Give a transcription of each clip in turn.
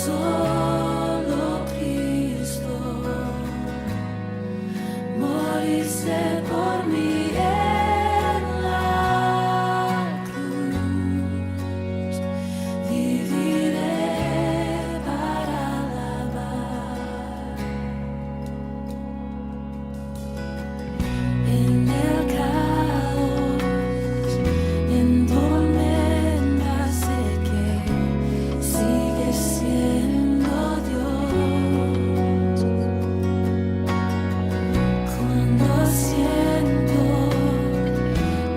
Solo Cristo, moriste por mí en la cruz, viviré para alabar. En el caos, en tormenta sé que sigues siendo Dios. Cuando siento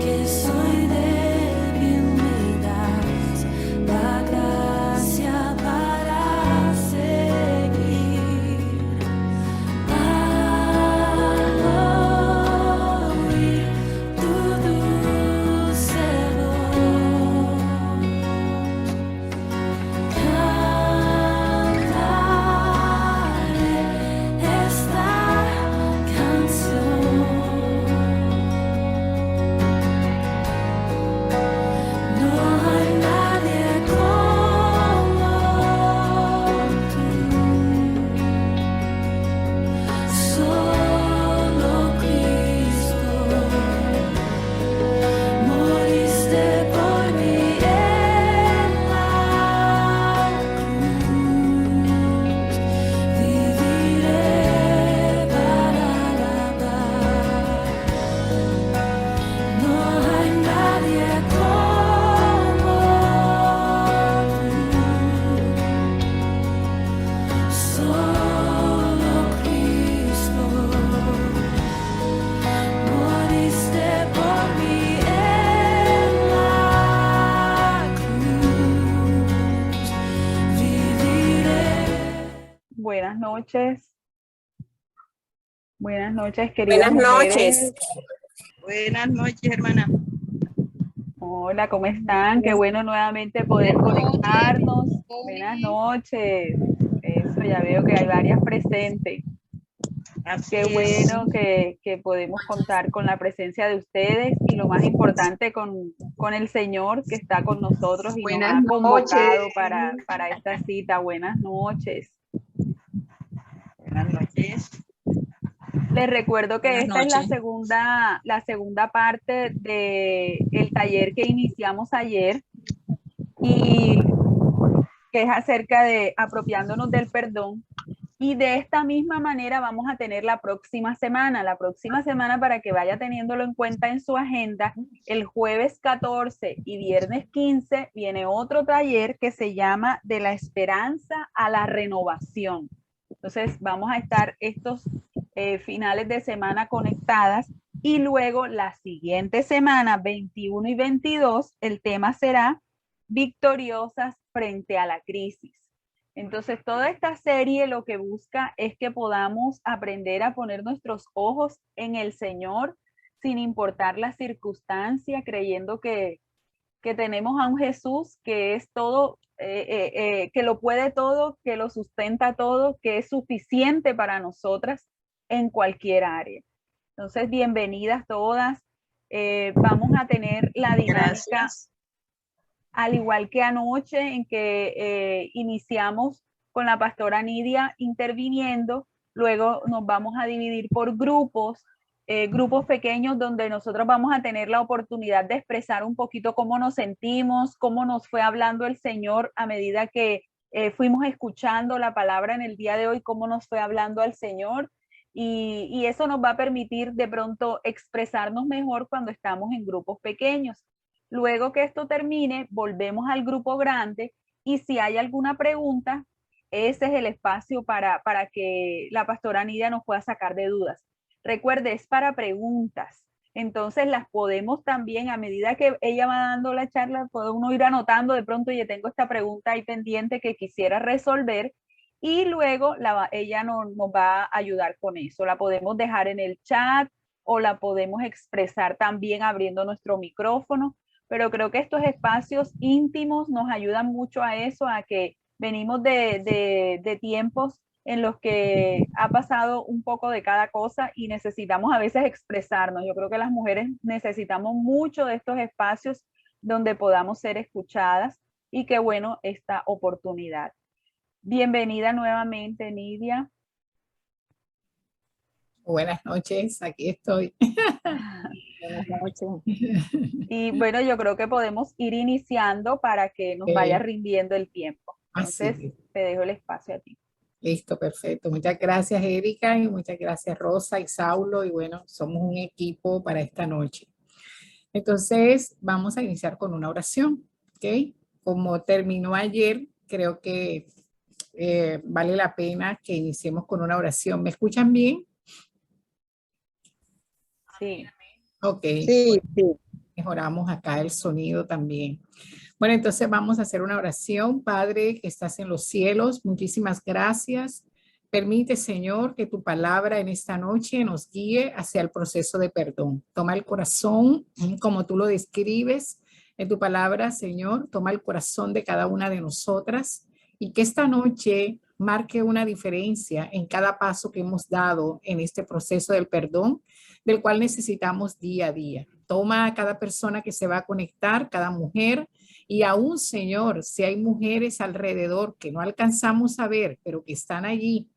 que soy débil, me das la gracia para seguir. Al oír tu dulce voz, cantaré esta canción. No hay nadie como tú, solo Cristo, moriste por mí en la cruz, viviré para alabar. No hay nadie como tú, solo Cristo, moriste por mí en la cruz, viviré. Buenas noches. Buenas noches, queridas Buenas noches. mujeres. Buenas noches, hermana. Hola, ¿cómo están? Qué bueno nuevamente poder conectarnos. Buenas noches. Eso, ya veo que hay varias presentes. Así Qué es. bueno que podemos contar con la presencia de ustedes y lo más importante con el Señor que está con nosotros y Buenas nos ha convocado noches. para esta cita. Buenas noches. Buenas noches. Les recuerdo que Buenas esta es noches. la segunda parte del taller que iniciamos ayer y que es acerca de apropiándonos del perdón. Y de esta misma manera vamos a tener la próxima semana. La próxima semana, para que vaya teniéndolo en cuenta en su agenda, el jueves 14 y viernes 15 viene otro taller que se llama De la Esperanza a la Renovación. Entonces vamos a estar estos finales de semana conectadas y luego la siguiente semana, 21 y 22, el tema será Victoriosas frente a la crisis. Entonces, toda esta serie lo que busca es que podamos aprender a poner nuestros ojos en el Señor sin importar la circunstancia, creyendo que tenemos a un Jesús que es todo, que lo puede todo, que lo sustenta todo, que es suficiente para nosotras en cualquier área. Entonces, bienvenidas todas. Vamos a tener la dinámica. Gracias. Al igual que anoche en que iniciamos con la pastora Nidia interviniendo, luego nos vamos a dividir por grupos pequeños donde nosotros vamos a tener la oportunidad de expresar un poquito cómo nos sentimos, cómo nos fue hablando el Señor a medida que fuimos escuchando la palabra en el día de hoy, cómo nos fue hablando al Señor. Y eso nos va a permitir de pronto expresarnos mejor cuando estamos en grupos pequeños. Luego que esto termine, volvemos al grupo grande y si hay alguna pregunta, ese es el espacio para que la pastora Nidia nos pueda sacar de dudas. Recuerde, es para preguntas. Entonces las podemos también, a medida que ella va dando la charla, puede uno ir anotando de pronto, yo tengo esta pregunta ahí pendiente que quisiera resolver y luego ella nos va a ayudar con eso. La podemos dejar en el chat o la podemos expresar también abriendo nuestro micrófono. Pero creo que estos espacios íntimos nos ayudan mucho a eso, a que venimos de tiempos en los que ha pasado un poco de cada cosa y necesitamos a veces expresarnos. Yo creo que las mujeres necesitamos mucho de estos espacios donde podamos ser escuchadas y qué bueno esta oportunidad. Bienvenida nuevamente, Nidia. Buenas noches, aquí estoy. Buenas noches. Y bueno, yo creo que podemos ir iniciando para que nos vaya rindiendo el tiempo. Así Entonces, es. te dejo el espacio a ti. Listo, perfecto. Muchas gracias, Erika, y muchas gracias, Rosa y Saulo. Y bueno, somos un equipo para esta noche. Entonces, vamos a iniciar con una oración, ¿ok? Como terminó ayer, creo que vale la pena que iniciemos con una oración. ¿Me escuchan bien? Sí. Ok, Sí, sí. mejoramos acá el sonido también. Bueno, entonces vamos a hacer una oración. Padre que estás en los cielos, muchísimas gracias. Permite, Señor, que tu palabra en esta noche nos guíe hacia el proceso de perdón. Toma el corazón, como tú lo describes en tu palabra, Señor. Toma el corazón de cada una de nosotras y que esta noche marque una diferencia en cada paso que hemos dado en este proceso del perdón, del cual necesitamos día a día. Toma a cada persona que se va a conectar, cada mujer, y aún, Señor, si hay mujeres alrededor que no alcanzamos a ver, pero que están allí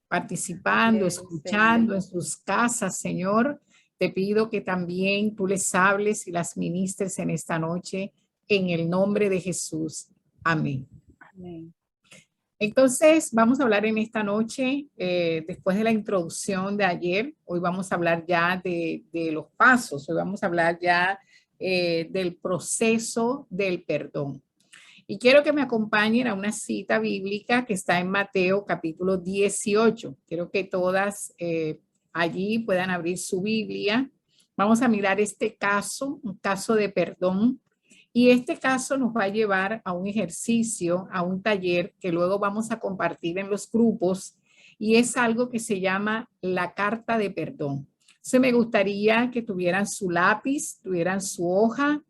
participando, Yes, escuchando Señor. en sus casas, Señor, te pido que también tú les hables y las ministres en esta noche, en el nombre de Jesús. Amén. Amén. Entonces, vamos a hablar en esta noche, después de la introducción de ayer, hoy vamos a hablar ya de los pasos, hoy vamos a hablar ya del proceso del perdón. Y quiero que me acompañen a una cita bíblica que está en Mateo capítulo 18. Quiero que todas allí puedan abrir su Biblia. Vamos a mirar este caso, un caso de perdón. Y este caso nos va a llevar a un ejercicio, a un taller que luego vamos a compartir en los grupos. Y es algo que se llama la carta de perdón. Entonces me gustaría que tuvieran su lápiz, tuvieran su hoja,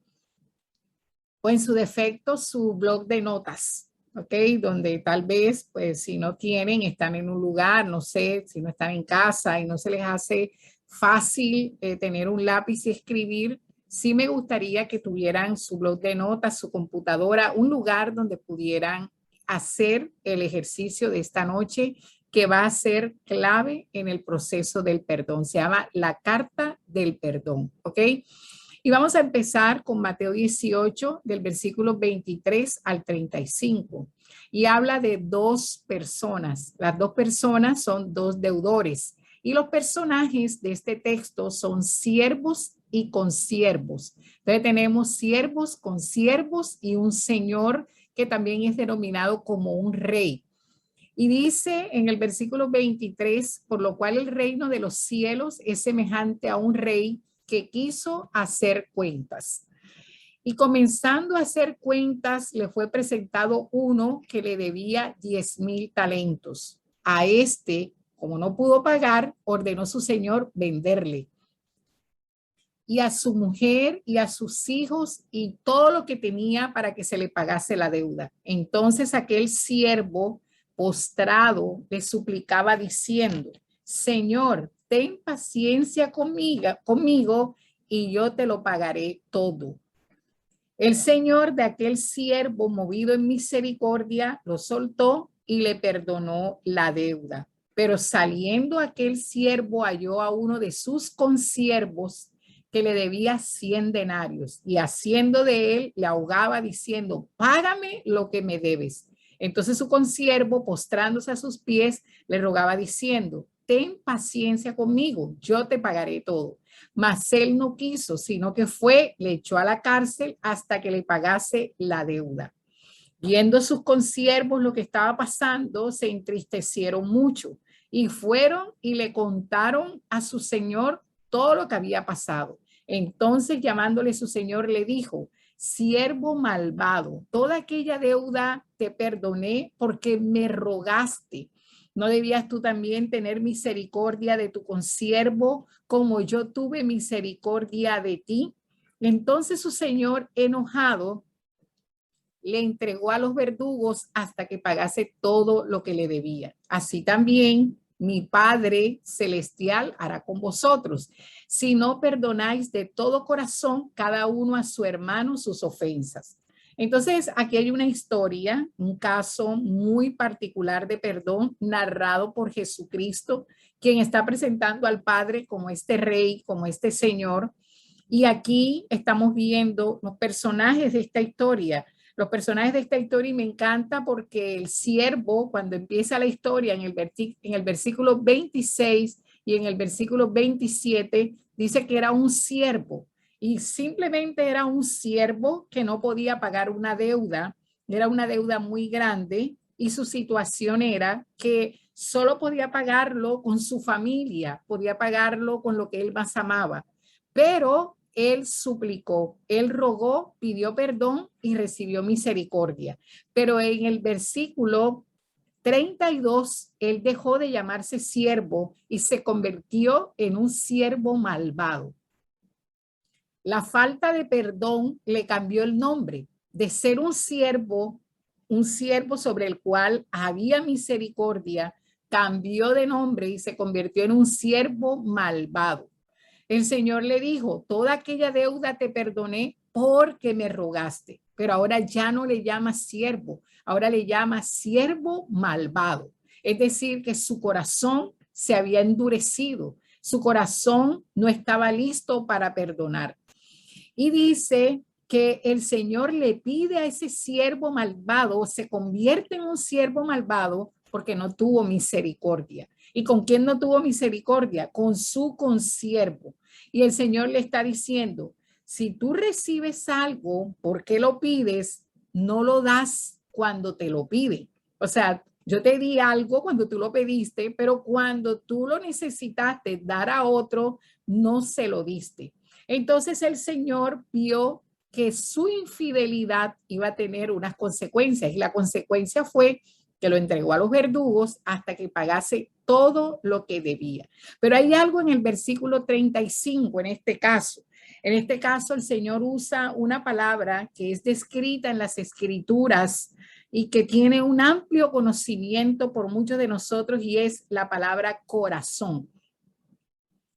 o en su defecto su blog de notas, ¿ok? Donde tal vez, pues si no tienen, están en un lugar, no sé, si no están en casa y no se les hace fácil tener un lápiz y escribir, sí me gustaría que tuvieran su blog de notas, su computadora, un lugar donde pudieran hacer el ejercicio de esta noche que va a ser clave en el proceso del perdón. Se llama la carta del perdón, ¿ok? Y vamos a empezar con Mateo 18, del versículo 23 al 35. Y habla de dos personas. Las dos personas son dos deudores. Y los personajes de este texto son siervos y consiervos. Entonces tenemos siervos, consiervos y un señor que también es denominado como un rey. Y dice en el versículo 23, por lo cual el reino de los cielos es semejante a un rey que quiso hacer cuentas. Y comenzando a hacer cuentas, le fue presentado uno que le debía 10,000 talentos. A este, como no pudo pagar, ordenó su señor venderle. Y a su mujer y a sus hijos y todo lo que tenía para que se le pagase la deuda. Entonces aquel siervo postrado le suplicaba diciendo: Señor, ten paciencia conmigo y yo te lo pagaré todo. El señor de aquel siervo, movido en misericordia, lo soltó y le perdonó la deuda. Pero saliendo aquel siervo halló a uno de sus consiervos que le debía 100 denarios y haciendo de él le ahogaba diciendo: págame lo que me debes. Entonces su consiervo, postrándose a sus pies, le rogaba diciendo: ten paciencia conmigo, yo te pagaré todo. Mas él no quiso, sino que fue, le echó a la cárcel hasta que le pagase la deuda. Viendo sus consiervos lo que estaba pasando, se entristecieron mucho y fueron y le contaron a su señor todo lo que había pasado. Entonces, llamándole su señor, le dijo: siervo malvado, toda aquella deuda te perdoné porque me rogaste. ¿No debías tú también tener misericordia de tu consiervo como yo tuve misericordia de ti? Entonces su señor, enojado, le entregó a los verdugos hasta que pagase todo lo que le debía. Así también mi Padre Celestial hará con vosotros, si no perdonáis de todo corazón cada uno a su hermano sus ofensas. Entonces, aquí hay una historia, un caso muy particular de perdón narrado por Jesucristo, quien está presentando al Padre como este rey, como este Señor. Y aquí estamos viendo los personajes de esta historia. Los personajes de esta historia, y me encanta porque el siervo, cuando empieza la historia en el versículo 26 y en el versículo 27, dice que era un siervo. Y simplemente era un siervo que no podía pagar una deuda, era una deuda muy grande y su situación era que solo podía pagarlo con su familia, podía pagarlo con lo que él más amaba, pero él suplicó, él rogó, pidió perdón y recibió misericordia. Pero en el versículo 32, él dejó de llamarse siervo y se convirtió en un siervo malvado. La falta de perdón le cambió el nombre de ser un siervo sobre el cual había misericordia, cambió de nombre y se convirtió en un siervo malvado. El Señor le dijo, toda aquella deuda te perdoné porque me rogaste, pero ahora ya no le llama siervo, ahora le llama siervo malvado. Es decir, que su corazón se había endurecido, su corazón no estaba listo para perdonar. Y dice que el Señor le pide a ese siervo malvado, se convierte en un siervo malvado porque no tuvo misericordia. ¿Y con quién no tuvo misericordia? Con su consiervo. Y el Señor le está diciendo, si tú recibes algo, ¿por qué lo pides? No lo das cuando te lo pide. O sea, yo te di algo cuando tú lo pediste, pero cuando tú lo necesitaste dar a otro, no se lo diste. Entonces el Señor vio que su infidelidad iba a tener unas consecuencias y la consecuencia fue que lo entregó a los verdugos hasta que pagase todo lo que debía. Pero hay algo en el versículo 35 en este caso. En este caso el Señor usa una palabra que es descrita en las Escrituras y que tiene un amplio conocimiento por muchos de nosotros y es la palabra corazón,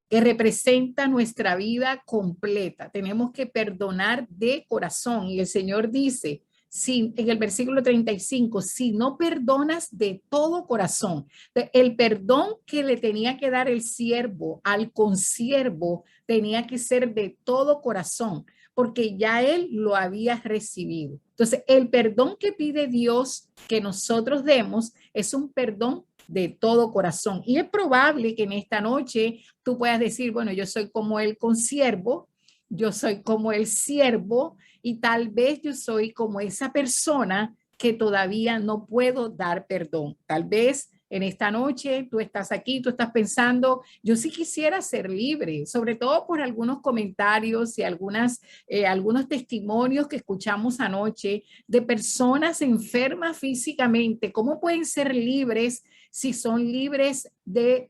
que representa nuestra vida completa. Tenemos que perdonar de corazón. Y el Señor dice, si, en el versículo 35, si no perdonas de todo corazón, el perdón que le tenía que dar el siervo al consiervo tenía que ser de todo corazón, porque ya él lo había recibido. Entonces, el perdón que pide Dios que nosotros demos es un perdón de todo corazón. Y es probable que en esta noche tú puedas decir, bueno, yo soy como el consiervo, yo soy como el siervo y tal vez yo soy como esa persona que todavía no puedo dar perdón. Tal vez en esta noche tú estás aquí, tú estás pensando, yo sí quisiera ser libre, sobre todo por algunos comentarios y algunos testimonios que escuchamos anoche de personas enfermas físicamente. ¿Cómo pueden ser libres si son libres del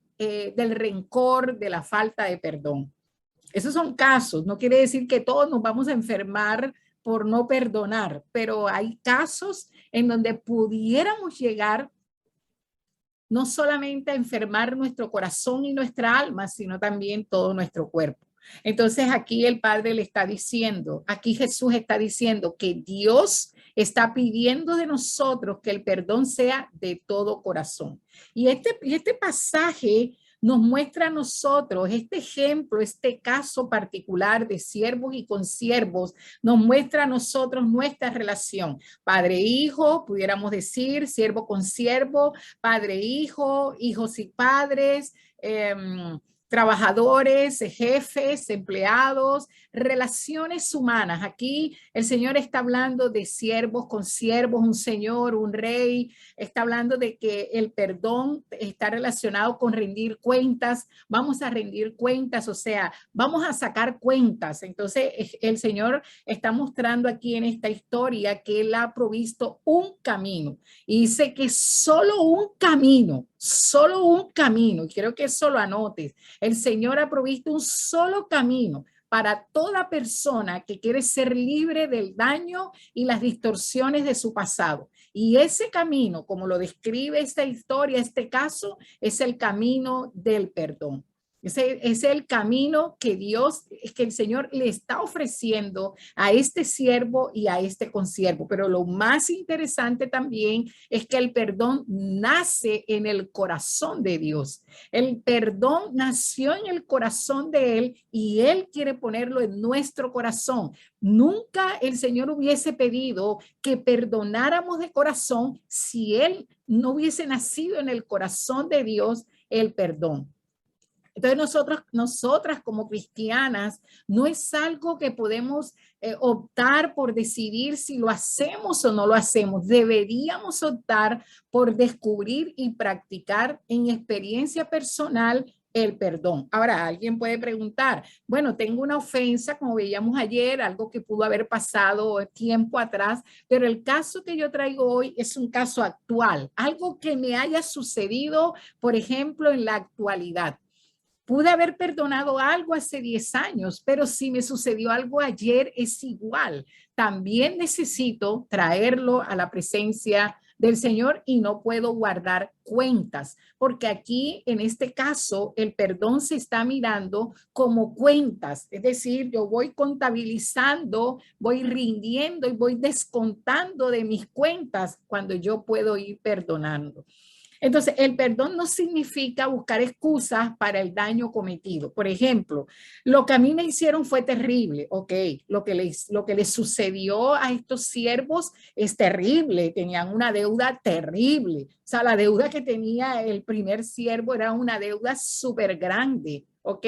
rencor, de la falta de perdón? Esos son casos, no quiere decir que todos nos vamos a enfermar por no perdonar, pero hay casos en donde pudiéramos llegar no solamente a enfermar nuestro corazón y nuestra alma, sino también todo nuestro cuerpo. Entonces aquí el Padre le está diciendo, aquí Jesús está diciendo que Dios está pidiendo de nosotros que el perdón sea de todo corazón. Y este pasaje nos muestra a nosotros, este ejemplo, este caso particular de siervos y consiervos, nos muestra a nosotros nuestra relación. Padre-hijo, pudiéramos decir, siervo-consiervo, padre-hijo, hijos y padres, trabajadores, jefes, empleados, relaciones humanas. Aquí el Señor está hablando de siervos con siervos, un señor, un rey. Está hablando de que el perdón está relacionado con rendir cuentas. Vamos a rendir cuentas, o sea, vamos a sacar cuentas. Entonces el Señor está mostrando aquí en esta historia que Él ha provisto un camino y dice que solo un camino, y quiero que eso lo anotes. El Señor ha provisto un solo camino para toda persona que quiere ser libre del daño y las distorsiones de su pasado. Y ese camino, como lo describe esta historia, este caso, es el camino del perdón. Ese es el camino que el Señor le está ofreciendo a este siervo y a este consiervo. Pero lo más interesante también es que el perdón nace en el corazón de Dios. El perdón nació en el corazón de Él y Él quiere ponerlo en nuestro corazón. Nunca el Señor hubiese pedido que perdonáramos de corazón si Él no hubiese nacido en el corazón de Dios el perdón. Entonces nosotras como cristianas, no es algo que podemos optar por decidir si lo hacemos o no lo hacemos. Deberíamos optar por descubrir y practicar en experiencia personal el perdón. Ahora, alguien puede preguntar, bueno, tengo una ofensa, como veíamos ayer, algo que pudo haber pasado tiempo atrás, pero el caso que yo traigo hoy es un caso actual, algo que me haya sucedido, por ejemplo, en la actualidad. Pude haber perdonado algo hace 10 años, pero si me sucedió algo ayer es igual. También necesito traerlo a la presencia del Señor y no puedo guardar cuentas, porque aquí en este caso el perdón se está mirando como cuentas, es decir, yo voy contabilizando, voy rindiendo y voy descontando de mis cuentas cuando yo puedo ir perdonando. Entonces, el perdón no significa buscar excusas para el daño cometido. Por ejemplo, lo que a mí me hicieron fue terrible. Ok, lo que les sucedió a estos siervos es terrible. Tenían una deuda terrible. O sea, la deuda que tenía el primer siervo era una deuda súper grande. Ok.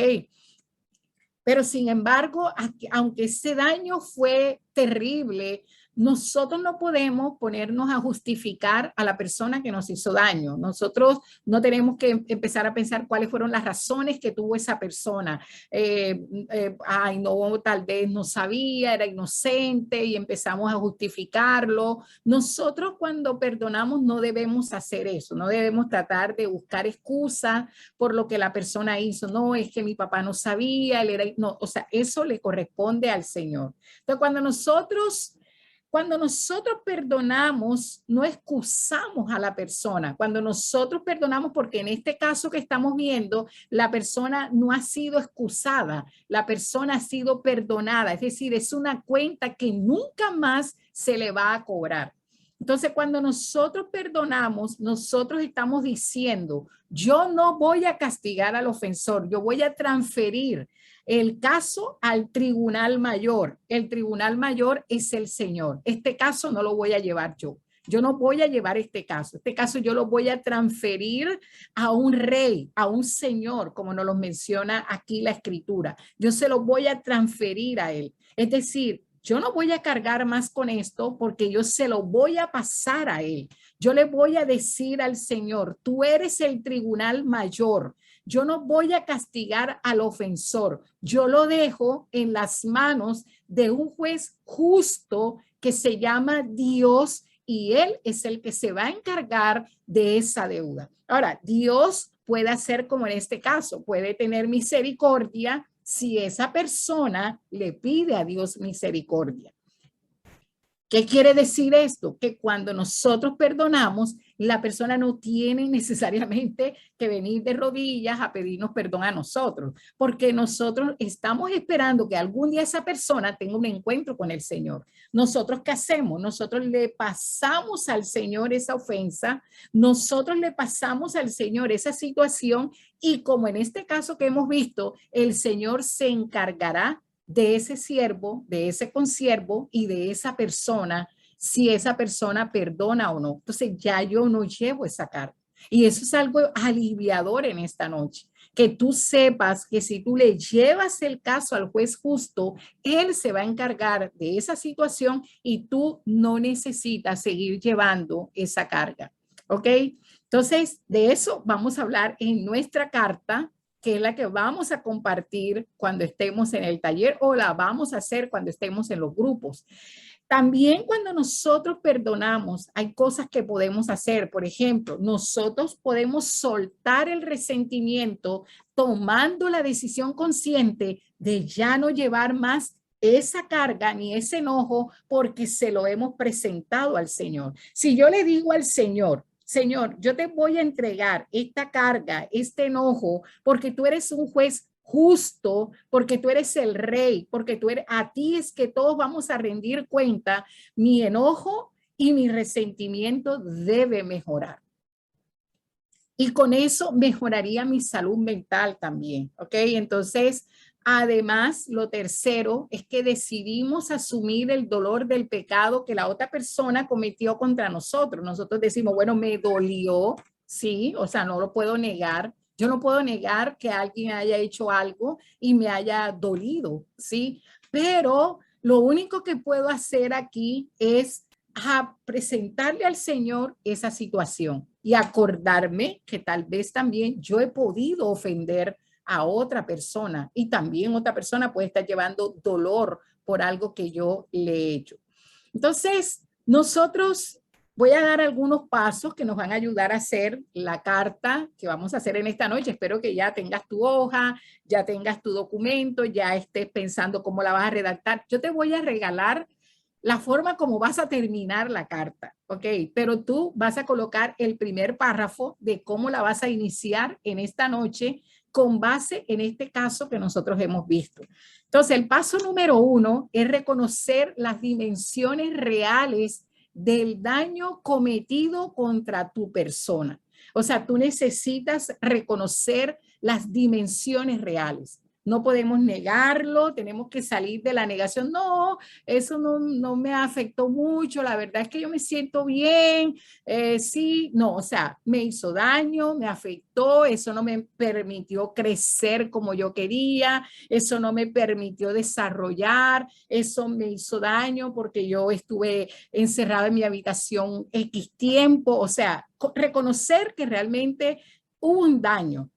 Pero sin embargo, aunque ese daño fue terrible, nosotros no podemos ponernos a justificar a la persona que nos hizo daño. Nosotros no tenemos que empezar a pensar cuáles fueron las razones que tuvo esa persona. Ay, no, tal vez no sabía, era inocente y empezamos a justificarlo. Nosotros cuando perdonamos no debemos hacer eso, no debemos tratar de buscar excusas por lo que la persona hizo. No, es que mi papá no sabía, él era, no, o sea, eso le corresponde al Señor. Entonces, cuando nosotros perdonamos, no excusamos a la persona. Cuando nosotros perdonamos, porque en este caso que estamos viendo, la persona no ha sido excusada, la persona ha sido perdonada. Es decir, es una cuenta que nunca más se le va a cobrar. Entonces, cuando nosotros perdonamos, nosotros estamos diciendo, yo no voy a castigar al ofensor, yo voy a transferir el caso al tribunal mayor. El tribunal mayor es el Señor. Este caso no lo voy a llevar yo. Yo no voy a llevar este caso. Este caso yo lo voy a transferir a un rey, a un señor, como nos lo menciona aquí la escritura. Yo se lo voy a transferir a él. Es decir, yo no voy a cargar más con esto porque yo se lo voy a pasar a él. Yo le voy a decir al Señor, tú eres el tribunal mayor. Yo no voy a castigar al ofensor. Yo lo dejo en las manos de un juez justo que se llama Dios y Él es el que se va a encargar de esa deuda. Ahora, Dios puede hacer como en este caso, puede tener misericordia si esa persona le pide a Dios misericordia. ¿Qué quiere decir esto? Que cuando nosotros perdonamos, la persona no tiene necesariamente que venir de rodillas a pedirnos perdón a nosotros, porque nosotros estamos esperando que algún día esa persona tenga un encuentro con el Señor. ¿Nosotros qué hacemos? Nosotros le pasamos al Señor esa ofensa, nosotros le pasamos al Señor esa situación y como en este caso que hemos visto, el Señor se encargará de ese siervo, de ese consiervo y de esa persona, si esa persona perdona o no. Entonces ya yo no llevo esa carga. Y eso es algo aliviador en esta noche, que tú sepas que si tú le llevas el caso al juez justo, él se va a encargar de esa situación y tú no necesitas seguir llevando esa carga. ¿Ok? Entonces, de eso vamos a hablar en nuestra carta, que es la que vamos a compartir cuando estemos en el taller o la vamos a hacer cuando estemos en los grupos. También cuando nosotros perdonamos, hay cosas que podemos hacer. Por ejemplo, nosotros podemos soltar el resentimiento tomando la decisión consciente de ya no llevar más esa carga ni ese enojo porque se lo hemos presentado al Señor. Si yo le digo al Señor, Señor, yo te voy a entregar esta carga, este enojo, porque tú eres un juez justo, porque tú eres el rey, porque tú eres, a ti es que todos vamos a rendir cuenta. Mi enojo y mi resentimiento debe mejorar. Y con eso mejoraría mi salud mental también, ¿ok? Entonces, además, lo tercero es que decidimos asumir el dolor del pecado que la otra persona cometió contra nosotros. Nosotros decimos, bueno, me dolió, sí, o sea, no lo puedo negar. Yo no puedo negar que alguien haya hecho algo y me haya dolido, sí, pero lo único que puedo hacer aquí es a presentarle al Señor esa situación y acordarme que tal vez también yo he podido ofender a otra persona y también otra persona puede estar llevando dolor por algo que yo le he hecho. Entonces, nosotros voy a dar algunos pasos que nos van a ayudar a hacer la carta que vamos a hacer en esta noche. Espero que ya tengas tu hoja, ya tengas tu documento, ya estés pensando cómo la vas a redactar. Yo te voy a regalar la forma como vas a terminar la carta, ¿ok? Pero tú vas a colocar el primer párrafo de cómo la vas a iniciar en esta noche con base en este caso que nosotros hemos visto. Entonces, el paso número 1 es reconocer las dimensiones reales del daño cometido contra tu persona. O sea, tú necesitas reconocer las dimensiones reales. No podemos negarlo, tenemos que salir de la negación. No, eso no me afectó mucho, la verdad es que yo me siento bien, sí, no, o sea, me hizo daño, me afectó, eso no me permitió crecer como yo quería, eso no me permitió desarrollar, eso me hizo daño porque yo estuve encerrada en mi habitación X tiempo, o sea, reconocer que realmente hubo un daño,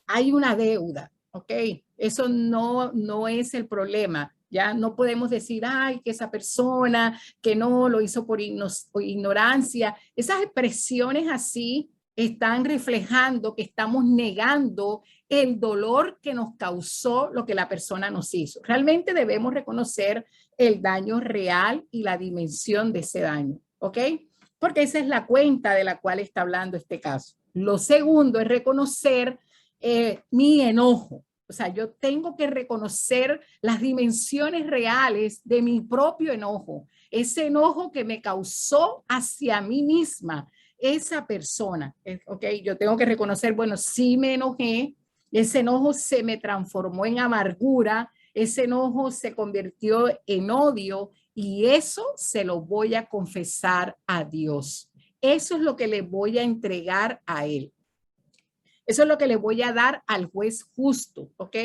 hay una deuda. ¿Ok? Eso no es el problema. Ya no podemos decir, ay, que esa persona que no lo hizo por ignorancia. Esas expresiones así están reflejando que estamos negando el dolor que nos causó lo que la persona nos hizo. Realmente debemos reconocer el daño real y la dimensión de ese daño. ¿Ok? Porque esa es la cuenta de la cual está hablando este caso. Lo segundo es reconocer mi enojo. O sea, yo tengo que reconocer las dimensiones reales de mi propio enojo. Ese enojo que me causó hacia mí misma, esa persona. Ok, yo tengo que reconocer, bueno, sí me enojé, ese enojo se me transformó en amargura, ese enojo se convirtió en odio y eso se lo voy a confesar a Dios. Eso es lo que le voy a entregar a Él. Eso es lo que le voy a dar al juez justo, ¿ok?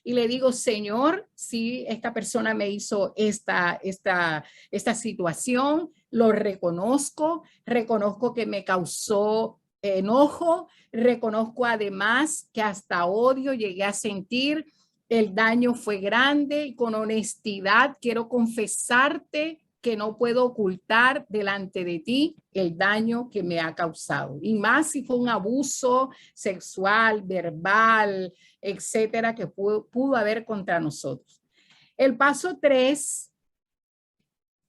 Y le digo, Señor, si esta persona me hizo esta situación, lo reconozco, reconozco que me causó enojo, reconozco además que hasta odio llegué a sentir, el daño fue grande y con honestidad quiero confesarte que no puedo ocultar delante de ti el daño que me ha causado. Y más si fue un abuso sexual, verbal, etcétera, que pudo haber contra nosotros. El paso 3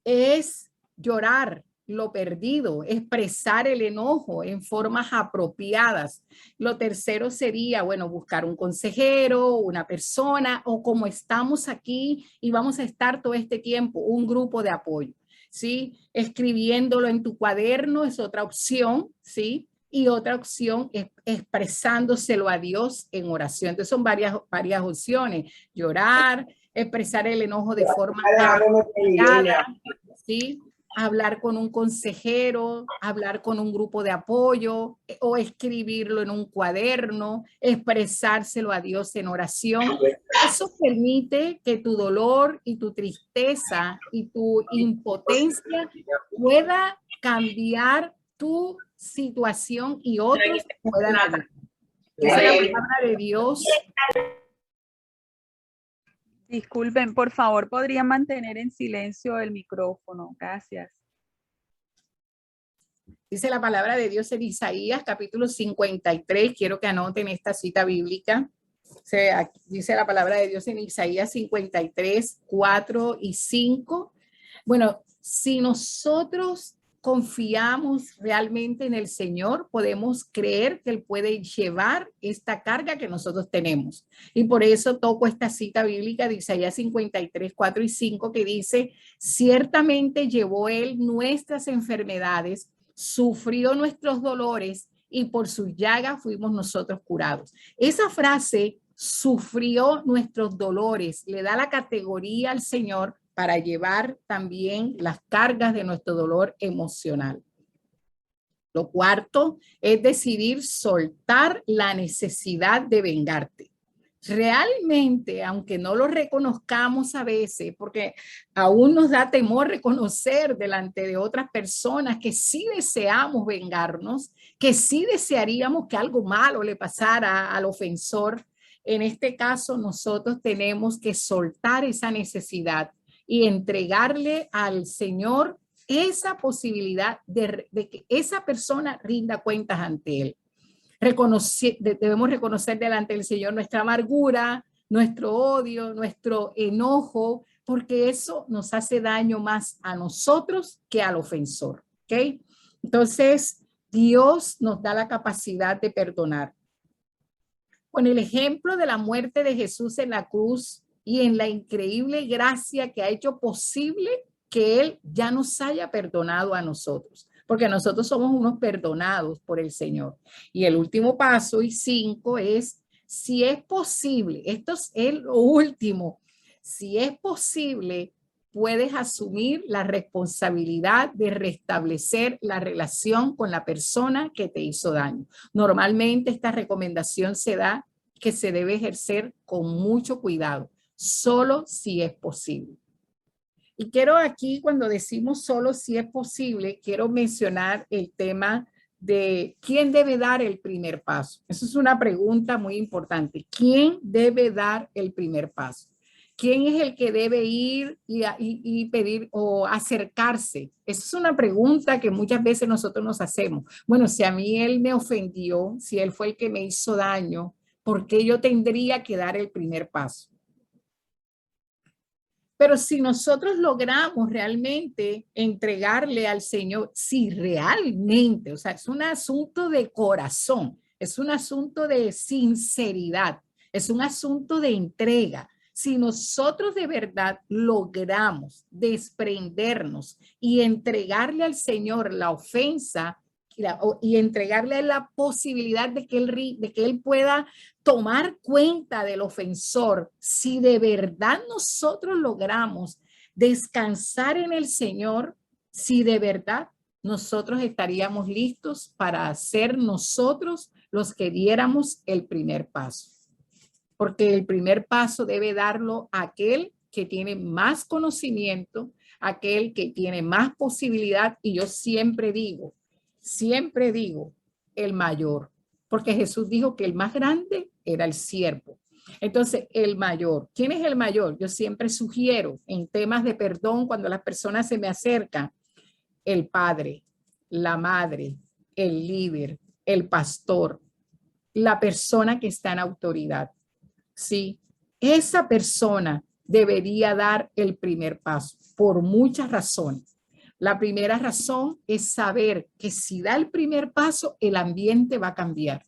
es llorar lo perdido, expresar el enojo en formas apropiadas. Lo tercero sería, bueno, buscar un consejero, una persona, o como estamos aquí y vamos a estar todo este tiempo, un grupo de apoyo, ¿sí? Escribiéndolo en tu cuaderno es otra opción, ¿sí? Y otra opción es expresándoselo a Dios en oración. Entonces son varias opciones, llorar, expresar el enojo de forma apropiada, ¿sí? Hablar con un consejero, hablar con un grupo de apoyo o escribirlo en un cuaderno, expresárselo a Dios en oración. Eso permite que tu dolor y tu tristeza y tu impotencia pueda cambiar tu situación y otros puedan ayudar. Esa es la palabra de Dios. Disculpen, por favor, ¿podrían mantener en silencio el micrófono? Gracias. Dice la palabra de Dios en Isaías, capítulo 53. Quiero que anoten esta cita bíblica. Dice la palabra de Dios en Isaías 53, 4 y 5. Bueno, si nosotros confiamos realmente en el Señor, podemos creer que Él puede llevar esta carga que nosotros tenemos. Y por eso toco esta cita bíblica de Isaías 53, 4 y 5, que dice, ciertamente llevó Él nuestras enfermedades, sufrió nuestros dolores y por sus llagas fuimos nosotros curados. Esa frase, sufrió nuestros dolores, le da la categoría al Señor para llevar también las cargas de nuestro dolor emocional. Lo cuarto es decidir soltar la necesidad de vengarte. Realmente, aunque no lo reconozcamos a veces, porque aún nos da temor reconocer delante de otras personas que sí deseamos vengarnos, que sí desearíamos que algo malo le pasara al ofensor, en este caso nosotros tenemos que soltar esa necesidad y entregarle al Señor esa posibilidad de que esa persona rinda cuentas ante Él. Debemos reconocer delante del Señor nuestra amargura, nuestro odio, nuestro enojo, porque eso nos hace daño más a nosotros que al ofensor. ¿Ok? Entonces, Dios nos da la capacidad de perdonar. Con el ejemplo de la muerte de Jesús en la cruz, y en la increíble gracia que ha hecho posible que Él ya nos haya perdonado a nosotros, porque nosotros somos unos perdonados por el Señor. Y el último paso, y 5, es, si es posible, esto es lo último, si es posible, puedes asumir la responsabilidad de restablecer la relación con la persona que te hizo daño. Normalmente esta recomendación se da que se debe ejercer con mucho cuidado. Solo si es posible. Y quiero aquí, cuando decimos solo si es posible, quiero mencionar el tema de quién debe dar el primer paso. Eso es una pregunta muy importante. ¿Quién debe dar el primer paso? ¿Quién es el que debe ir y pedir o acercarse? Esa es una pregunta que muchas veces nosotros nos hacemos. Bueno, si a mí él me ofendió, si él fue el que me hizo daño, ¿por qué yo tendría que dar el primer paso? Pero si nosotros logramos realmente entregarle al Señor, si realmente, o sea, es un asunto de corazón, es un asunto de sinceridad, es un asunto de entrega. Si nosotros de verdad logramos desprendernos y entregarle al Señor la ofensa y entregarle la posibilidad de que él pueda tomar cuenta del ofensor, si de verdad nosotros logramos descansar en el Señor, si de verdad nosotros estaríamos listos para ser nosotros los que diéramos el primer paso. Porque el primer paso debe darlo aquel que tiene más conocimiento, aquel que tiene más posibilidad, y yo siempre digo, el mayor, porque Jesús dijo que el más grande era el siervo. Entonces, el mayor, ¿quién es el mayor? Yo siempre sugiero en temas de perdón, cuando las personas se me acercan, el padre, la madre, el líder, el pastor, la persona que está en autoridad. Sí, esa persona debería dar el primer paso por muchas razones. La primera razón es saber que si da el primer paso, el ambiente va a cambiar.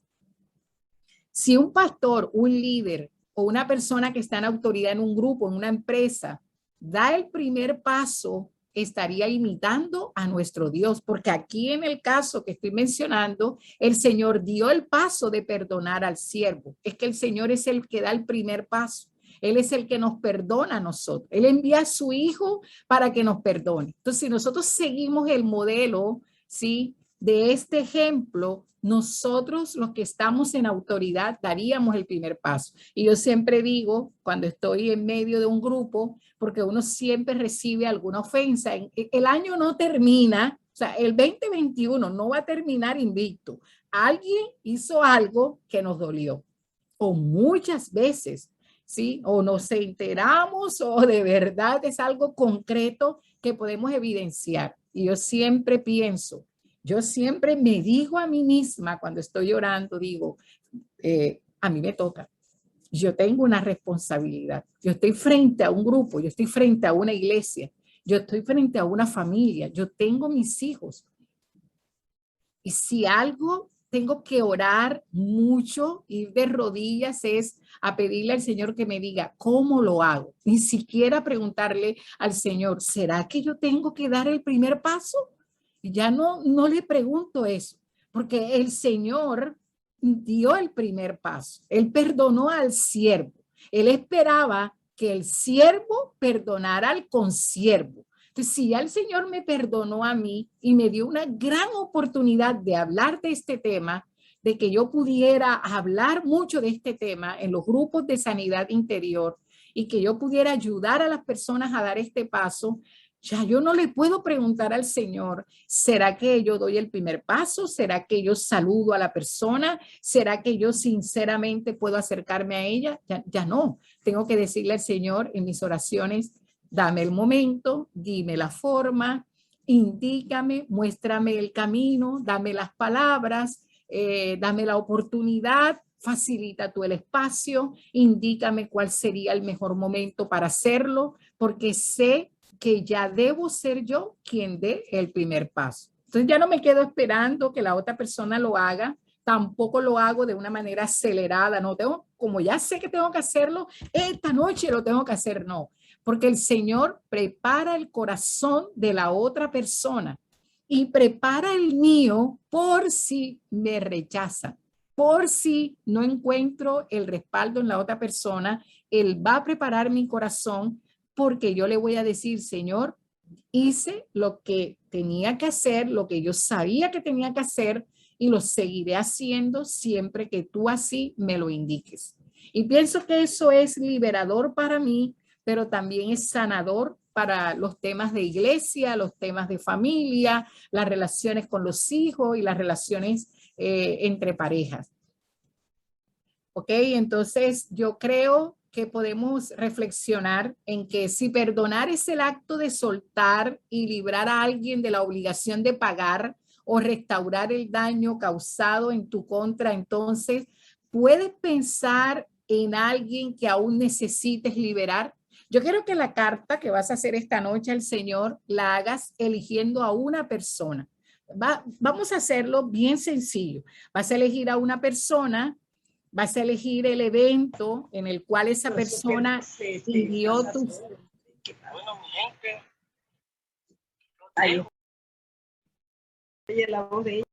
Si un pastor, un líder o una persona que está en autoridad en un grupo, en una empresa, da el primer paso, estaría imitando a nuestro Dios, porque aquí en el caso que estoy mencionando, el Señor dio el paso de perdonar al siervo. Es que el Señor es el que da el primer paso. Él es el que nos perdona a nosotros. Él envía a su Hijo para que nos perdone. Entonces, si nosotros seguimos el modelo, ¿sí?, de este ejemplo, nosotros los que estamos en autoridad daríamos el primer paso. Y yo siempre digo, cuando estoy en medio de un grupo, porque uno siempre recibe alguna ofensa, el año no termina, o sea, el 2021 no va a terminar invicto. Alguien hizo algo que nos dolió, o muchas veces, ¿sí? O nos enteramos o de verdad es algo concreto que podemos evidenciar. Y yo siempre pienso, yo siempre me digo a mí misma cuando estoy orando, digo, a mí me toca. Yo tengo una responsabilidad. Yo estoy frente a un grupo, yo estoy frente a una iglesia yo estoy frente a una familia, yo tengo mis hijos. Y si algo tengo que orar mucho, ir de rodillas, es a pedirle al Señor que me diga cómo lo hago. Ni siquiera preguntarle al Señor, ¿será que yo tengo que dar el primer paso? Ya no le pregunto eso, porque el Señor dio el primer paso. Él perdonó al siervo. Él esperaba que el siervo perdonara al consiervo. Entonces, si ya el Señor me perdonó a mí y me dio una gran oportunidad de hablar de este tema, de que yo pudiera hablar mucho de este tema en los grupos de sanidad interior y que yo pudiera ayudar a las personas a dar este paso, ya yo no le puedo preguntar al Señor, ¿será que yo doy el primer paso? ¿Será que yo saludo a la persona? ¿Será que yo sinceramente puedo acercarme a ella? Ya no. Tengo que decirle al Señor en mis oraciones, dame el momento, dime la forma, indícame, muéstrame el camino, dame las palabras, dame la oportunidad, facilita tú el espacio, indícame cuál sería el mejor momento para hacerlo, porque sé que ya debo ser yo quien dé el primer paso. Entonces ya no me quedo esperando que la otra persona lo haga, tampoco lo hago de una manera acelerada, no tengo, como ya sé que tengo que hacerlo, esta noche lo tengo que hacer, no. Porque el Señor prepara el corazón de la otra persona y prepara el mío por si me rechazan, por si no encuentro el respaldo en la otra persona. Él va a preparar mi corazón porque yo le voy a decir, Señor, hice lo que tenía que hacer, lo que yo sabía que tenía que hacer y lo seguiré haciendo siempre que tú así me lo indiques. Y pienso que eso es liberador para mí, pero también es sanador para los temas de iglesia, los temas de familia, las relaciones con los hijos y las relaciones entre parejas. ¿Ok? Entonces yo creo que podemos reflexionar en que si perdonar es el acto de soltar y librar a alguien de la obligación de pagar o restaurar el daño causado en tu contra, entonces puedes pensar en alguien que aún necesites liberar. Yo quiero que la carta que vas a hacer esta noche al Señor la hagas eligiendo a una persona. Vamos a hacerlo bien sencillo. Vas a elegir a una persona, vas a elegir el evento en el cual esa persona vivió tus... Ahí. Oye, la voz de ella.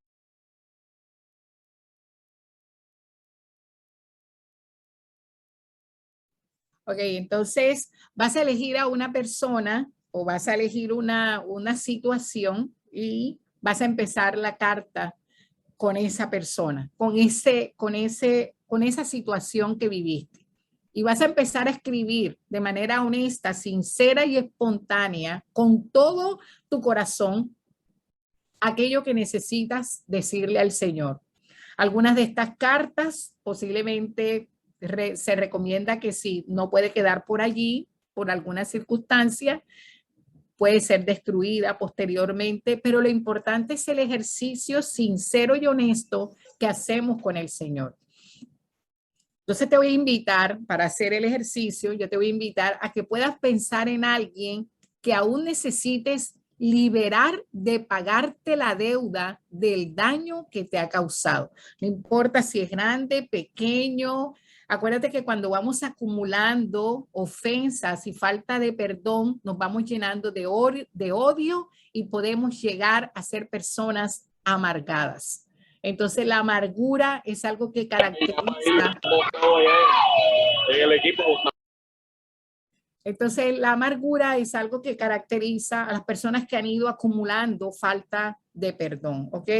Ok, entonces vas a elegir a una persona o vas a elegir una situación y vas a empezar la carta con esa persona, con esa situación que viviste. Y vas a empezar a escribir de manera honesta, sincera y espontánea, con todo tu corazón, aquello que necesitas decirle al Señor. Algunas de estas cartas posiblemente se recomienda que si no puede quedar por allí, por alguna circunstancia, puede ser destruida posteriormente, pero lo importante es el ejercicio sincero y honesto que hacemos con el Señor. Entonces te voy a invitar, para hacer el ejercicio, yo te voy a invitar a que puedas pensar en alguien que aún necesites liberar de pagarte la deuda del daño que te ha causado. No importa si es grande, pequeño. Acuérdate que cuando vamos acumulando ofensas y falta de perdón, nos vamos llenando de odio y podemos llegar a ser personas amargadas. Entonces la amargura es algo que caracteriza. Entonces la amargura es algo que caracteriza a las personas que han ido acumulando falta de perdón, ¿ok?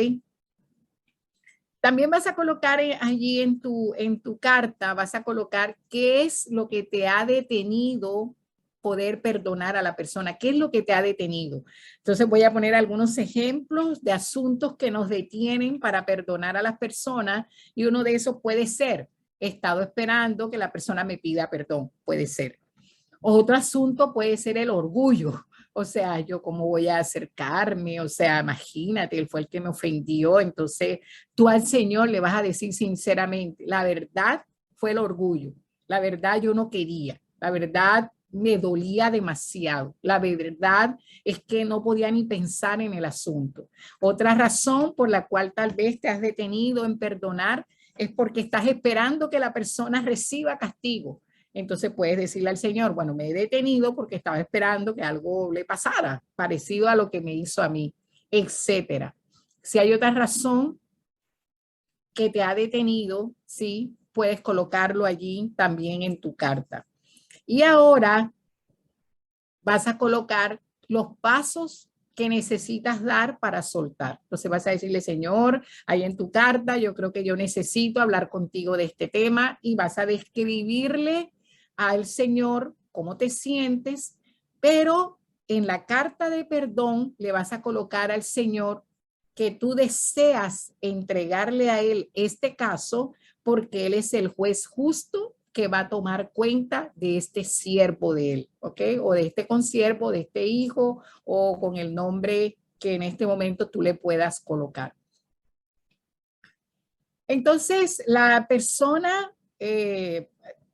También vas a colocar allí en tu carta, vas a colocar qué es lo que te ha detenido poder perdonar a la persona, qué es lo que te ha detenido. Entonces voy a poner algunos ejemplos de asuntos que nos detienen para perdonar a las personas y uno de esos puede ser, he estado esperando que la persona me pida perdón, puede ser. Otro asunto puede ser el orgullo. O sea, yo cómo voy a acercarme, o sea, imagínate, él fue el que me ofendió, entonces tú al Señor le vas a decir sinceramente, la verdad fue el orgullo, la verdad yo no quería, la verdad me dolía demasiado. La verdad es que no podía ni pensar en el asunto. Otra razón por la cual tal vez te has detenido en perdonar es porque estás esperando que la persona reciba castigo. Entonces puedes decirle al Señor, bueno, me he detenido porque estaba esperando que algo le pasara, parecido a lo que me hizo a mí, etcétera. Si hay otra razón que te ha detenido, sí, puedes colocarlo allí también en tu carta. Y ahora vas a colocar los pasos que necesitas dar para soltar. Entonces vas a decirle, Señor, ahí en tu carta, yo creo que yo necesito hablar contigo de este tema, y vas a describirle al Señor cómo te sientes, pero en la carta de perdón le vas a colocar al Señor que tú deseas entregarle a Él este caso porque Él es el juez justo que va a tomar cuenta de este siervo de Él, ¿ok? O de este consiervo, de este hijo, o con el nombre que en este momento tú le puedas colocar. Entonces, la persona,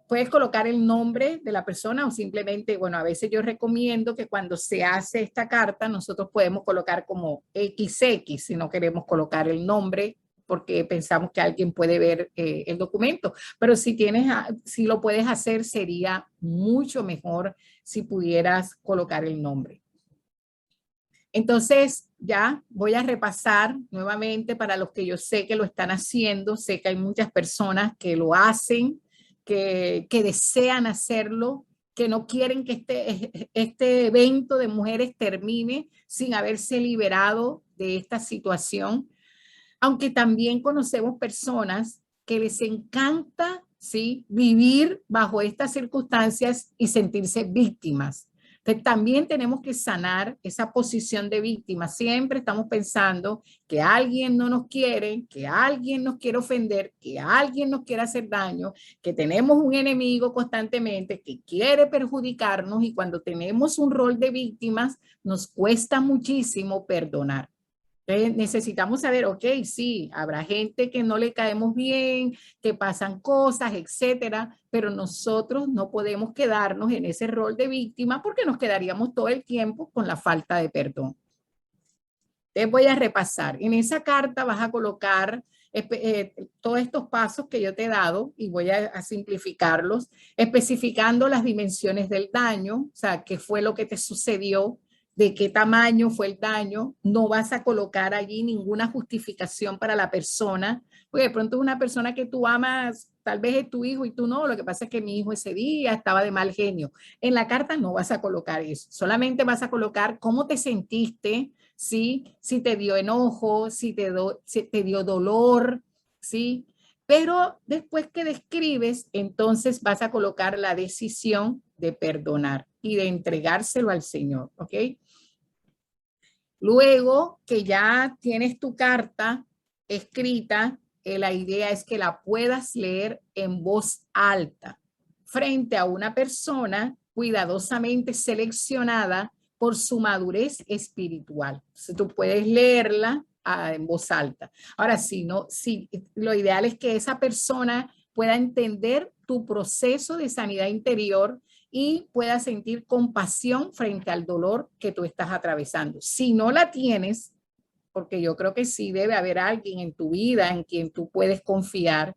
puedes colocar el nombre de la persona o simplemente, bueno, a veces yo recomiendo que cuando se hace esta carta, nosotros podemos colocar como XX si no queremos colocar el nombre, porque pensamos que alguien puede ver el documento. Pero si si lo puedes hacer, sería mucho mejor si pudieras colocar el nombre. Entonces, ya voy a repasar nuevamente para los que yo sé que lo están haciendo. Sé que hay muchas personas que lo hacen, que desean hacerlo, que no quieren que este evento de mujeres termine sin haberse liberado de esta situación. Aunque también conocemos personas que les encanta, ¿sí?, vivir bajo estas circunstancias y sentirse víctimas. Entonces, también tenemos que sanar esa posición de víctima. Siempre estamos pensando que alguien no nos quiere, que alguien nos quiere ofender, que alguien nos quiere hacer daño, que tenemos un enemigo constantemente que quiere perjudicarnos, y cuando tenemos un rol de víctimas nos cuesta muchísimo perdonar. Entonces, necesitamos saber, ok, sí, habrá gente que no le caemos bien, que pasan cosas, etcétera, pero nosotros no podemos quedarnos en ese rol de víctima porque nos quedaríamos todo el tiempo con la falta de perdón. Entonces voy a repasar. En esa carta vas a colocar todos estos pasos que yo te he dado, y voy a simplificarlos, especificando las dimensiones del daño, o sea, qué fue lo que te sucedió, de qué tamaño fue el daño. No vas a colocar allí ninguna justificación para la persona, porque de pronto es una persona que tú amas, tal vez es tu hijo y tú no, lo que pasa es que mi hijo ese día estaba de mal genio. En la carta no vas a colocar eso, solamente vas a colocar cómo te sentiste, ¿sí? Si te dio enojo, si te dio dolor, ¿sí? Pero después que describes, entonces vas a colocar la decisión de perdonar y de entregárselo al Señor, ¿ok? Luego que ya tienes tu carta escrita, la idea es que la puedas leer en voz alta frente a una persona cuidadosamente seleccionada por su madurez espiritual. Entonces, tú puedes leerla en voz alta. Ahora, lo ideal es que esa persona pueda entender tu proceso de sanidad interior y pueda sentir compasión frente al dolor que tú estás atravesando. Si no la tienes, porque yo creo que sí debe haber alguien en tu vida en quien tú puedes confiar,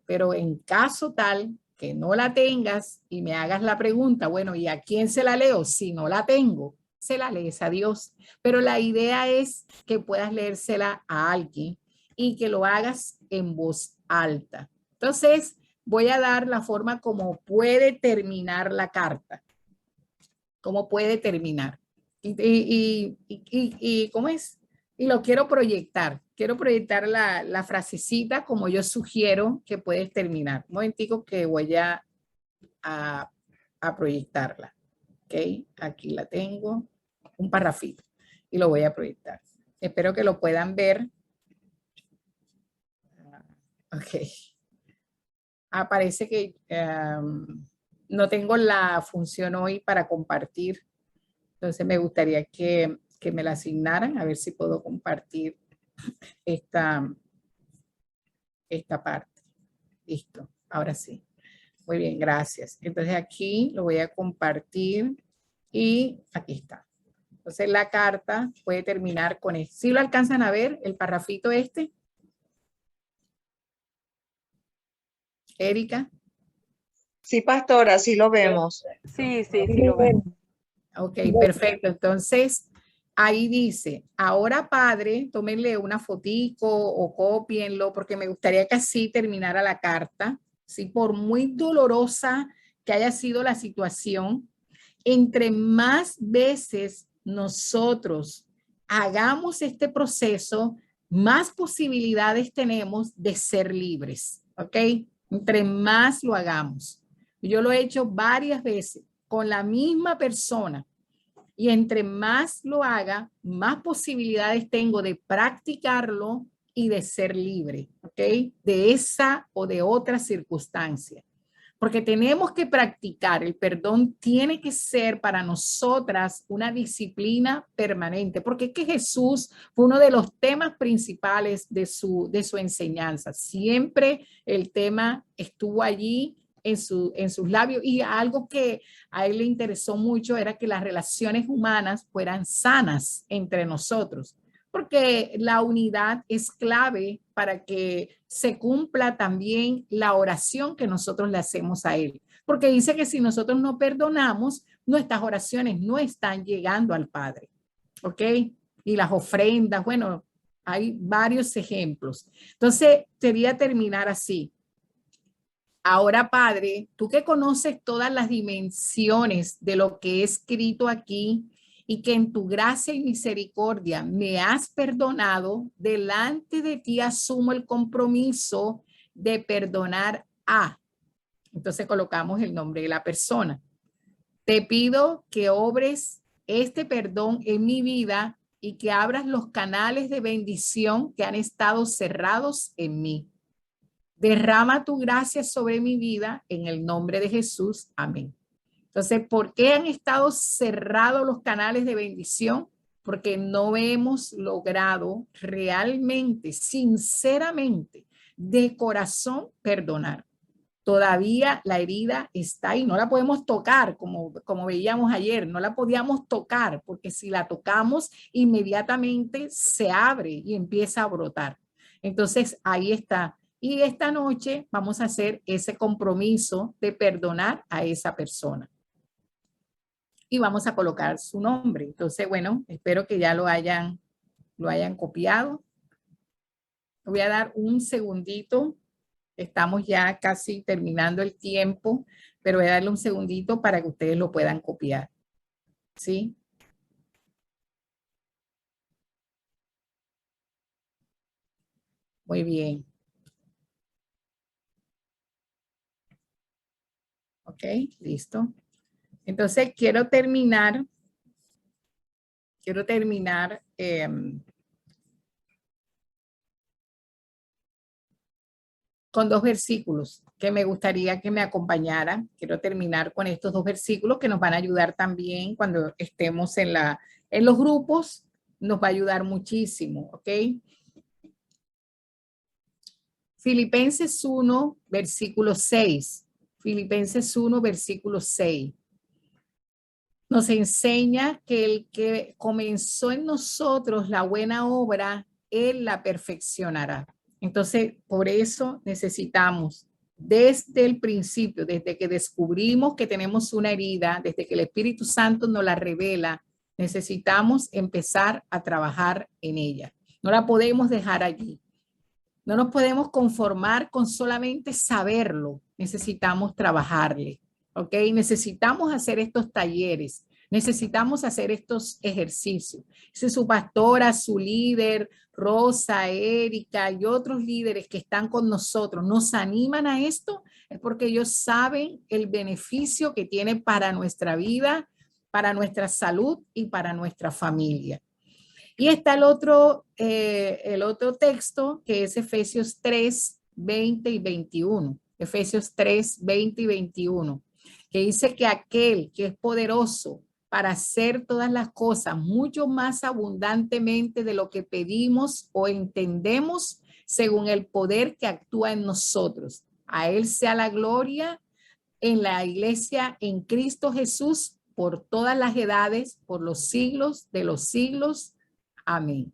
pero en caso tal que no la tengas y me hagas la pregunta, bueno, ¿y a quién se la leo? Si no la tengo, se la lees a Dios. Pero la idea es que puedas leérsela a alguien y que lo hagas en voz alta. Entonces, voy a dar la forma como puede terminar la carta. Cómo puede terminar. Y ¿cómo es? Y lo quiero proyectar. Quiero proyectar la frasecita como yo sugiero que puedes terminar. Un momentico que voy a proyectarla. ¿Ok? Aquí la tengo. Un parrafito. Y lo voy a proyectar. Espero que lo puedan ver. Ok. Parece que no tengo la función hoy para compartir. Entonces me gustaría que me la asignaran, a ver si puedo compartir esta parte. Listo, ahora sí. Muy bien, gracias. Entonces aquí lo voy a compartir y aquí está. Entonces la carta puede terminar con esto. ¿Sí lo alcanzan a ver el parrafito este? Erika. Sí, pastora, sí lo vemos. Sí, sí, sí lo veo. Ok, perfecto. Entonces, ahí dice, ahora padre, tómenle una fotico o cópienlo, porque me gustaría que así terminara la carta. ¿Sí? Por muy dolorosa que haya sido la situación, entre más veces nosotros hagamos este proceso, más posibilidades tenemos de ser libres. ¿Ok? Entre más lo hagamos. Yo lo he hecho varias veces con la misma persona y entre más lo haga, más posibilidades tengo de practicarlo y de ser libre, ¿ok? De esa o de otra circunstancia. Porque tenemos que practicar, el perdón tiene que ser para nosotras una disciplina permanente, porque es que Jesús fue uno de los temas principales de su enseñanza. Siempre el tema estuvo allí en sus labios y algo que a él le interesó mucho era que las relaciones humanas fueran sanas entre nosotros, porque la unidad es clave para que se cumpla también la oración que nosotros le hacemos a Él. Porque dice que si nosotros no perdonamos, nuestras oraciones no están llegando al Padre. ¿Ok? Y las ofrendas, bueno, hay varios ejemplos. Entonces, quería terminar así. Ahora, Padre, tú que conoces todas las dimensiones de lo que he escrito aquí y que en tu gracia y misericordia me has perdonado, delante de ti asumo el compromiso de perdonar a. Entonces colocamos el nombre de la persona. Te pido que obres este perdón en mi vida y que abras los canales de bendición que han estado cerrados en mí. Derrama tu gracia sobre mi vida en el nombre de Jesús. Amén. Entonces, ¿por qué han estado cerrados los canales de bendición? Porque no hemos logrado realmente, sinceramente, de corazón perdonar. Todavía la herida está ahí, no la podemos tocar como veíamos ayer, no la podíamos tocar porque si la tocamos inmediatamente se abre y empieza a brotar. Entonces ahí está. Y esta noche vamos a hacer ese compromiso de perdonar a esa persona. Y vamos a colocar su nombre. Entonces, bueno, espero que ya lo hayan copiado. Voy a dar un segundito. Estamos ya casi terminando el tiempo, pero voy a darle un segundito para que ustedes lo puedan copiar. ¿Sí? Muy bien. Ok, listo. Entonces, quiero terminar con dos versículos que me gustaría que me acompañaran. Quiero terminar con estos dos versículos que nos van a ayudar también cuando estemos en los grupos, nos va a ayudar muchísimo, ¿ok? Filipenses 1, versículo 6. Filipenses 1, versículo 6. Nos enseña que el que comenzó en nosotros la buena obra, Él la perfeccionará. Entonces, por eso necesitamos desde el principio, desde que descubrimos que tenemos una herida, desde que el Espíritu Santo nos la revela, necesitamos empezar a trabajar en ella. No la podemos dejar allí. No nos podemos conformar con solamente saberlo. Necesitamos trabajarle, ¿ok? Necesitamos hacer estos talleres. Necesitamos hacer estos ejercicios. Si su pastora, su líder, Rosa, Erika y otros líderes que están con nosotros nos animan a esto, es porque ellos saben el beneficio que tiene para nuestra vida, para nuestra salud y para nuestra familia. Y está el otro texto que es Efesios 3, 20 y 21. Efesios 3, 20 y 21, que dice que aquel que es poderoso para hacer todas las cosas mucho más abundantemente de lo que pedimos o entendemos según el poder que actúa en nosotros. A él sea la gloria en la iglesia en Cristo Jesús por todas las edades, por los siglos de los siglos. Amén.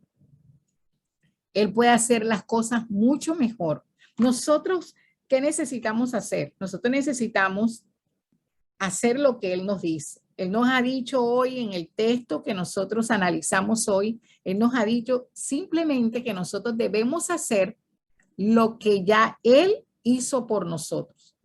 Él puede hacer las cosas mucho mejor. Nosotros, ¿qué necesitamos hacer? Nosotros necesitamos hacer lo que Él nos dice. Él nos ha dicho hoy en el texto que nosotros analizamos hoy, Él nos ha dicho simplemente que nosotros debemos hacer lo que ya Él hizo por nosotros.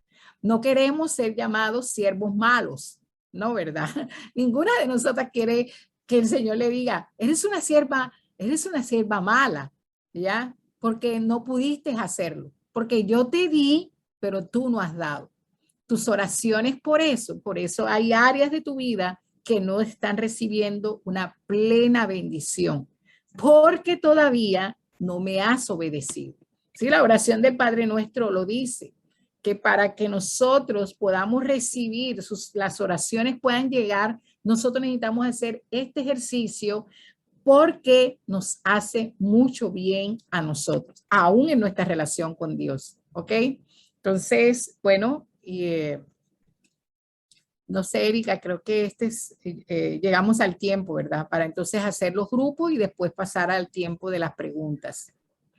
No queremos ser llamados siervos malos, ¿no? ¿Verdad? Ninguna de nosotras quiere que el Señor le diga, eres una sierva mala, ¿ya? Porque no pudiste hacerlo, porque yo te di, pero tú no has dado. Tus oraciones por eso hay áreas de tu vida que no están recibiendo una plena bendición, porque todavía no me has obedecido. Sí, la oración del Padre Nuestro lo dice, que para que nosotros podamos recibir, las oraciones puedan llegar, nosotros necesitamos hacer este ejercicio porque nos hace mucho bien a nosotros, aún en nuestra relación con Dios, ¿ok? Entonces, bueno, no sé, Erika, creo que llegamos al tiempo, ¿verdad? Para entonces hacer los grupos y después pasar al tiempo de las preguntas.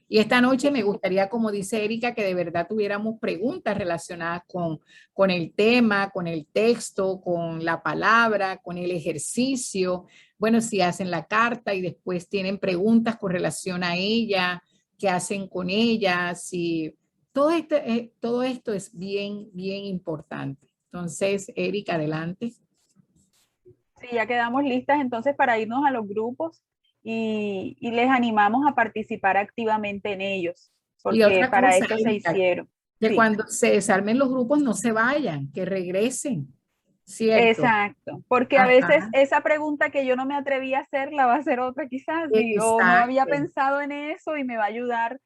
Y esta noche me gustaría, como dice Erika, que de verdad tuviéramos preguntas relacionadas con el tema, con el texto, con la palabra, con el ejercicio. Bueno, si hacen la carta y después tienen preguntas con relación a ella, qué hacen con ella, si todo esto es bien, bien importante. Entonces, Erika, adelante. Sí, ya quedamos listas entonces para irnos a los grupos y les animamos a participar activamente en ellos, Y porque otra para cosa, eso se Erika, hicieron. que Sí, cuando se desarmen los grupos no se vayan, que regresen, ¿cierto? exacto, porque a veces Ajá, esa pregunta que yo no me atreví a hacer la va a hacer otra quizás, o no había exacto. pensado en eso y me va a ayudar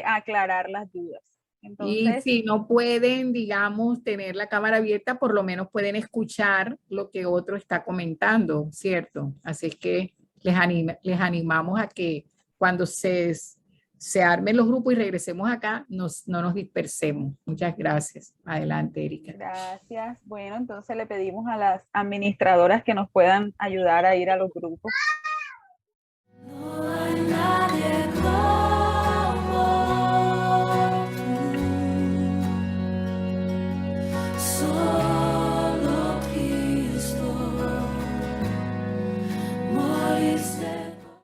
a aclarar las dudas. Y Entonces, si no pueden, digamos, tener la cámara abierta, por lo menos pueden escuchar lo que otro está comentando, ¿cierto? Así es que les animamos a que cuando se armen los grupos y regresemos acá, no nos dispersemos. Muchas gracias. Adelante, Erika. gracias. Bueno, entonces le pedimos a las administradoras que nos puedan ayudar a ir a los grupos.